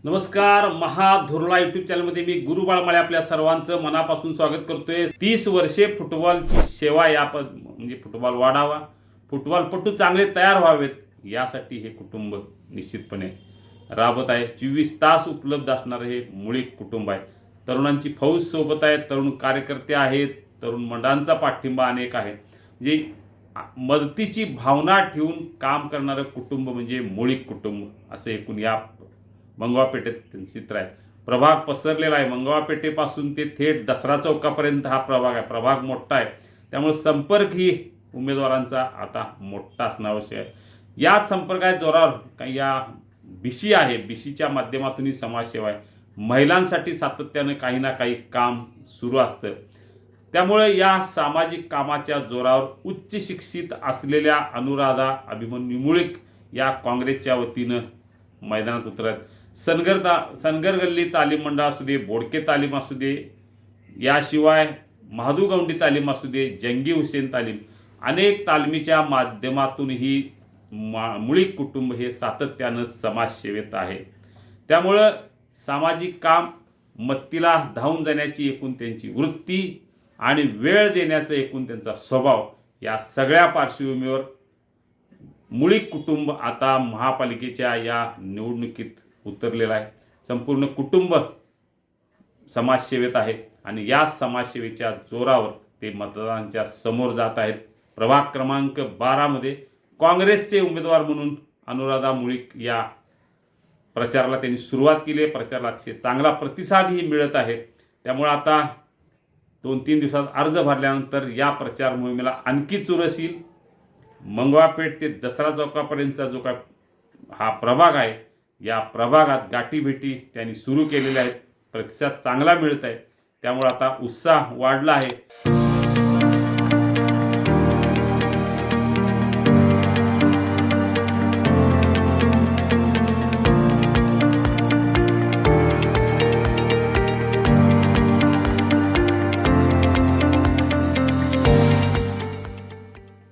नमस्कार. महाधुरळा यूट्यूब चॅनलमध्ये मी गुरु बाळमाळे आपल्या सर्वांचं मनापासून स्वागत करतोय. 30 वर्षे फुटबॉलची सेवा म्हणजे फुटबॉल वाढावा, फुटबॉलपटू चांगले तयार व्हावेत यासाठी हे कुटुंब निश्चितपणे राबत आहे. 24 तास उपलब्ध असणारे हे मुळीक कुटुंब आहे. तरुणांची फौज सोबत आहे, तरुण कार्यकर्ते आहेत, तरुण मंडळांचा पाठिंबा अनेक आहे. जे मदतीची भावना ठेवून काम करणारं कुटुंब म्हणजे मुळीक कुटुंब असं एकूण या मंगवा पेठेत चित्र आहे. प्रभाग पसरलेला आहे. मंगवा पेठेपासून ते थेट दसरा चौकापर्यंत हा प्रभाग आहे. प्रभाग मोठा आहे, त्यामुळे संपर्क ही उमेदवारांचा आता मोठा असणं आवश्यक आहे. याच संपर्काच्या जोरावर काही या बीसी आहे, बीसीच्या माध्यमातून ही समाजसेवा आहे. महिलांसाठी सातत्यानं काही ना काही काम सुरू असतं. त्यामुळे या सामाजिक कामाच्या जोरावर उच्च शिक्षित असलेल्या अनुराधा अभिमन्यू मुळीक या काँग्रेसच्या वतीनं मैदानात उतरत सनगर गल्ली तालीम मंडळ असू दे, बोडके तालीम असू दे, याशिवाय महादू गवंडी तालीम असू दे, जंगी हुसेन तालीम, अनेक तालमीच्या माध्यमातूनही मुळीक कुटुंब हे सातत्यानं समाजसेवेत आहे. त्यामुळं सामाजिक काम, मत्तीला धावून जाण्याची एकूण त्यांची वृत्ती आणि वेळ देण्याचा एकूण त्यांचा स्वभाव, या सगळ्या पार्श्वभूमीवर मुळीक कुटुंब आता महापालिकेच्या या निवडणुकीत उतरलेलं आहे. संपूर्ण कुटुंब समाजसेवेत आहे आणि या समाजसेवेच्या जोरावर ते मतदारांच्या समोर जात आहेत. प्रभाग क्रमांक 12 मध्ये काँग्रेसचे उमेदवार म्हणून अनुराधा मुळीक या प्रचाराला त्यांनी सुरुवात केली आहे. प्रचाराला अतिशय चांगला प्रतिसादही मिळत आहे. त्यामुळे आता 2-3 दिवसात अर्ज भरल्यानंतर या प्रचार मोहिमेला आणखी चुरस येईल. मंगवा पेठ ते दसरा चौकापर्यंतचा जो काय हा प्रभाग आहे, या प्रभागात गाठीभेटी त्यांनी सुरू केलेल्या आहेत. प्रतिसाद चांगला मिळत आहे. त्यामुळे आता उत्साह वाढला आहे.